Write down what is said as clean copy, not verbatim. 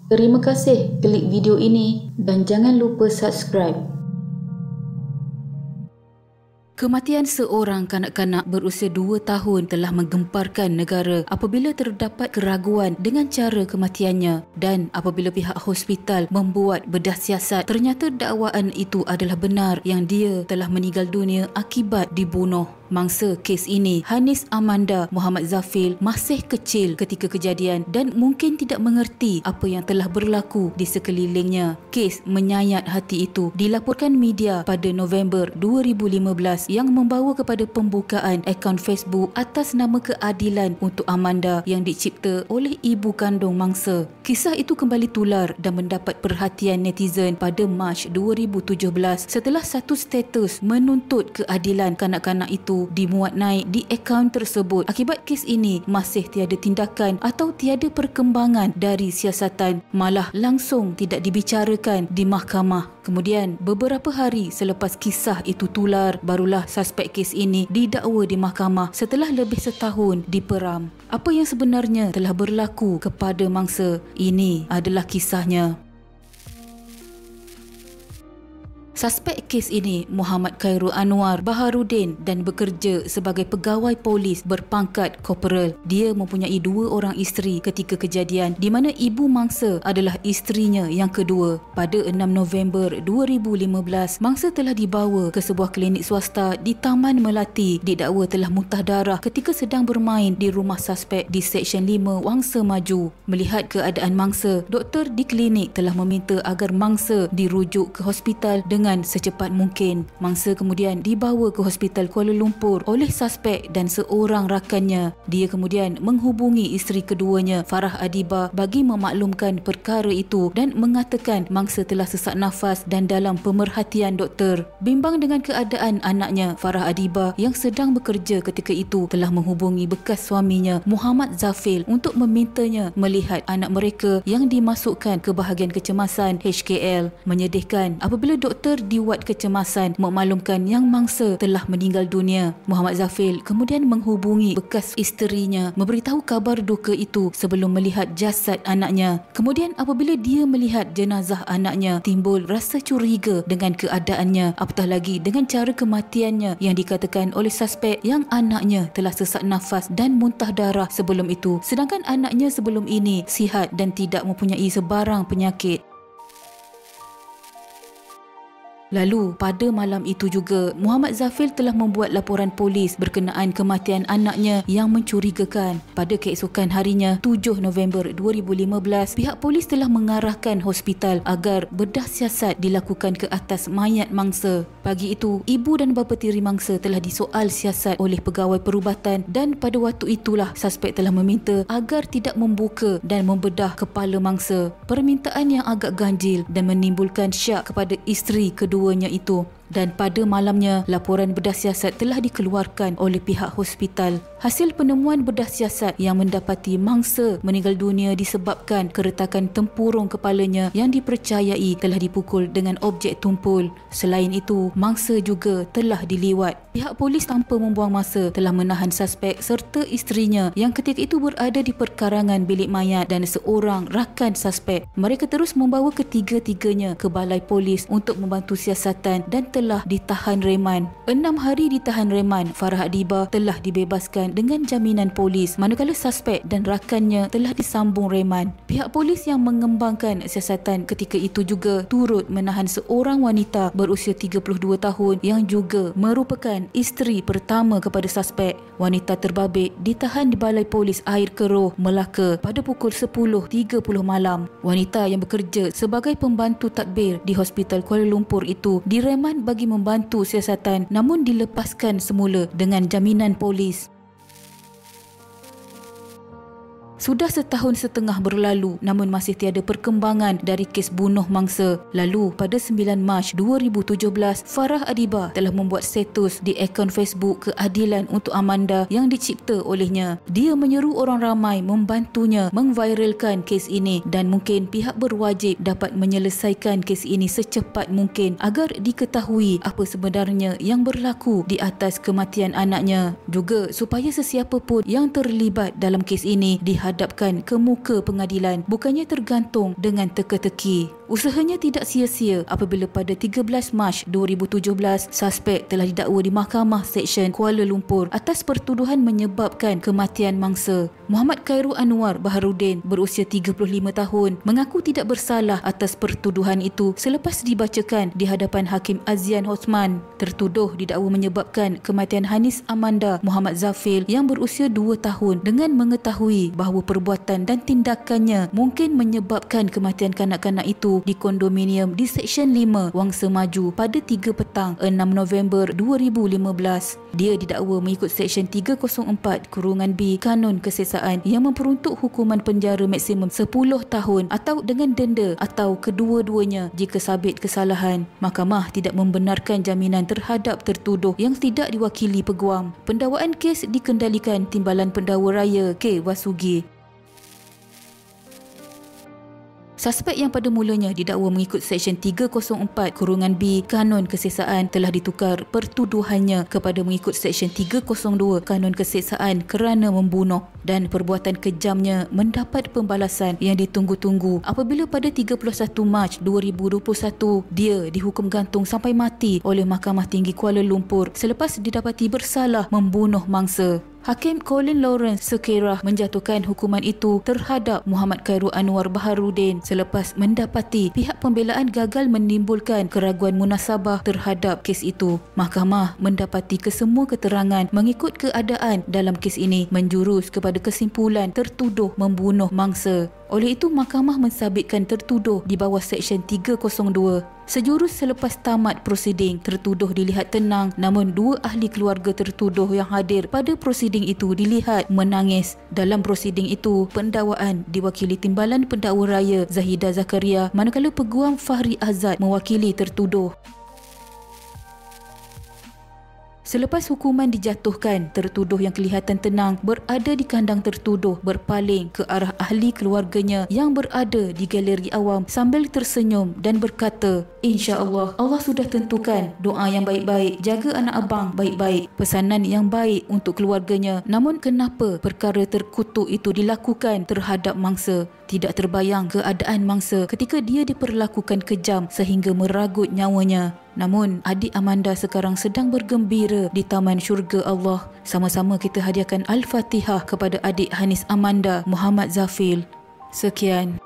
Terima kasih klik video ini dan jangan lupa subscribe. Kematian seorang kanak-kanak berusia 2 tahun telah menggemparkan negara apabila terdapat keraguan dengan cara kematiannya, dan apabila pihak hospital membuat bedah siasat, ternyata dakwaan itu adalah benar yang dia telah meninggal dunia akibat dibunuh. Mangsa kes ini, Hanis Amanda Muhammad Zafil, masih kecil ketika kejadian dan mungkin tidak mengerti apa yang telah berlaku di sekelilingnya. Kes menyayat hati itu dilaporkan media pada November 2015 yang membawa kepada pembukaan akaun Facebook atas nama Keadilan untuk Amanda yang dicipta oleh ibu kandung mangsa. Kisah itu kembali tular dan mendapat perhatian netizen pada Mac 2017 setelah satu status menuntut keadilan kanak-kanak itu dimuat naik di akaun tersebut. Akibat kes ini masih tiada tindakan atau tiada perkembangan dari siasatan, malah langsung tidak dibicarakan di mahkamah. Kemudian beberapa hari selepas kisah itu tular, barulah suspek kes ini didakwa di mahkamah setelah lebih setahun diperam. Apa yang sebenarnya telah berlaku kepada mangsa? Ini adalah kisahnya. Suspek kes ini Muhammad Khairul Anwar Baharudin dan bekerja sebagai pegawai polis berpangkat korporal. Dia mempunyai 2 orang isteri ketika kejadian, di mana ibu mangsa adalah isterinya yang kedua. Pada 6 November 2015, mangsa telah dibawa ke sebuah klinik swasta di Taman Melati. Didakwa telah muntah darah ketika sedang bermain di rumah suspek di Seksyen 5 Wangsa Maju. Melihat keadaan mangsa, doktor di klinik telah meminta agar mangsa dirujuk ke hospital dengan secepat mungkin. Mangsa kemudian dibawa ke Hospital Kuala Lumpur oleh suspek dan seorang rakannya. Dia kemudian menghubungi isteri keduanya, Farah Adiba, bagi memaklumkan perkara itu dan mengatakan mangsa telah sesak nafas dan dalam pemerhatian doktor. Bimbang dengan keadaan anaknya, Farah Adiba yang sedang bekerja ketika itu telah menghubungi bekas suaminya Muhammad Zafil untuk memintanya melihat anak mereka yang dimasukkan ke bahagian kecemasan HKL. Menyedihkan apabila doktor diwat kecemasan memaklumkan yang mangsa telah meninggal dunia. Muhammad Zafil kemudian menghubungi bekas isterinya memberitahu kabar duka itu sebelum melihat jasad anaknya. Kemudian apabila dia melihat jenazah anaknya, timbul rasa curiga dengan keadaannya, apatah lagi dengan cara kematiannya yang dikatakan oleh suspek yang anaknya telah sesak nafas dan muntah darah sebelum itu, sedangkan anaknya sebelum ini sihat dan tidak mempunyai sebarang penyakit. Lalu pada malam itu juga, Muhammad Zafil telah membuat laporan polis berkenaan kematian anaknya yang mencurigakan. Pada keesokan harinya, 7 November 2015, pihak polis telah mengarahkan hospital agar bedah siasat dilakukan ke atas mayat mangsa. Pagi itu, ibu dan bapa tiri mangsa telah disoal siasat oleh pegawai perubatan dan pada waktu itulah suspek telah meminta agar tidak membuka dan membedah kepala mangsa. Permintaan yang agak ganjil dan menimbulkan syak kepada isteri keduanya itu. Dan pada malamnya, laporan bedah siasat telah dikeluarkan oleh pihak hospital. Hasil penemuan bedah siasat yang mendapati mangsa meninggal dunia disebabkan keretakan tempurung kepalanya yang dipercayai telah dipukul dengan objek tumpul. Selain itu, mangsa juga telah diliwat. Pihak polis tanpa membuang masa telah menahan suspek serta isterinya yang ketika itu berada di perkarangan bilik mayat dan seorang rakan suspek. Mereka terus membawa ketiga-tiganya ke balai polis untuk membantu siasatan dan telah ditahan reman. 6 hari ditahan reman, Farah Adiba telah dibebaskan dengan jaminan polis, manakala suspek dan rakannya telah disambung reman. Pihak polis yang mengembangkan siasatan ketika itu juga turut menahan seorang wanita berusia 32 tahun yang juga merupakan isteri pertama kepada suspek. Wanita terbabit ditahan di balai polis Air Keroh, Melaka pada pukul 10.30 malam. Wanita yang bekerja sebagai pembantu tadbir di Hospital Kuala Lumpur itu direman bagi membantu siasatan namun dilepaskan semula dengan jaminan polis. Sudah setahun setengah berlalu namun masih tiada perkembangan dari kes bunuh mangsa. Lalu pada 9 Mac 2017, Farah Adiba telah membuat status di akaun Facebook Keadilan untuk Amanda yang dicipta olehnya. Dia menyeru orang ramai membantunya mengviralkan kes ini dan mungkin pihak berwajib dapat menyelesaikan kes ini secepat mungkin agar diketahui apa sebenarnya yang berlaku di atas kematian anaknya. Juga supaya sesiapa pun yang terlibat dalam kes ini dihadapkan ke muka pengadilan bukannya tergantung dengan teka-teki. Usahanya tidak sia-sia apabila pada 13 Mac 2017 suspek telah didakwa di Mahkamah Seksyen Kuala Lumpur atas pertuduhan menyebabkan kematian mangsa. Muhammad Khairul Anwar Baharudin berusia 35 tahun mengaku tidak bersalah atas pertuduhan itu selepas dibacakan di hadapan Hakim Azian Osman. Tertuduh didakwa menyebabkan kematian Hanis Amanda Muhammad Zafil yang berusia 2 tahun dengan mengetahui bahawa perbuatan dan tindakannya mungkin menyebabkan kematian kanak-kanak itu di kondominium di Seksyen 5 Wangsa Maju pada 3 petang 6 November 2015. Dia didakwa mengikut Seksyen 304(B) Kanun Kesesaan yang memperuntuk hukuman penjara maksimum 10 tahun atau dengan denda atau kedua-duanya jika sabit kesalahan. Mahkamah tidak membenarkan jaminan terhadap tertuduh yang tidak diwakili peguam. Pendakwaan kes dikendalikan Timbalan Pendakwa Raya K. Wasugi. Suspek yang pada mulanya didakwa mengikut Seksyen 304(B) Kanun Kesesaan telah ditukar pertuduhannya kepada mengikut Seksyen 302 Kanun Kesesaan kerana membunuh, dan perbuatan kejamnya mendapat pembalasan yang ditunggu-tunggu apabila pada 31 Mac 2021 dia dihukum gantung sampai mati oleh Mahkamah Tinggi Kuala Lumpur selepas didapati bersalah membunuh mangsa. Hakim Colin Lawrence Sekerah menjatuhkan hukuman itu terhadap Muhammad Khairul Anwar Baharudin selepas mendapati pihak pembelaan gagal menimbulkan keraguan munasabah terhadap kes itu. Mahkamah mendapati kesemua keterangan mengikut keadaan dalam kes ini menjurus kepada kesimpulan tertuduh membunuh mangsa. Oleh itu, mahkamah mensabitkan tertuduh di bawah Seksyen 302. Sejurus selepas tamat prosiding, tertuduh dilihat tenang, namun dua ahli keluarga tertuduh yang hadir pada prosiding itu dilihat menangis. Dalam prosiding itu, pendakwaan diwakili Timbalan Pendakwa Raya Zahidah Zakaria, manakala Peguam Fahri Azad mewakili tertuduh. Selepas hukuman dijatuhkan, tertuduh yang kelihatan tenang berada di kandang tertuduh berpaling ke arah ahli keluarganya yang berada di galeri awam sambil tersenyum dan berkata, "InsyaAllah, Allah sudah tentukan doa yang baik-baik, jaga anak abang baik-baik." Pesanan yang baik untuk keluarganya. Namun kenapa perkara terkutuk itu dilakukan terhadap mangsa? Tidak terbayang keadaan mangsa ketika dia diperlakukan kejam sehingga meragut nyawanya. Namun, adik Amanda sekarang sedang bergembira di Taman Syurga Allah. Sama-sama kita hadiahkan Al-Fatihah kepada adik Hanis Amanda Muhammad Zafil. Sekian.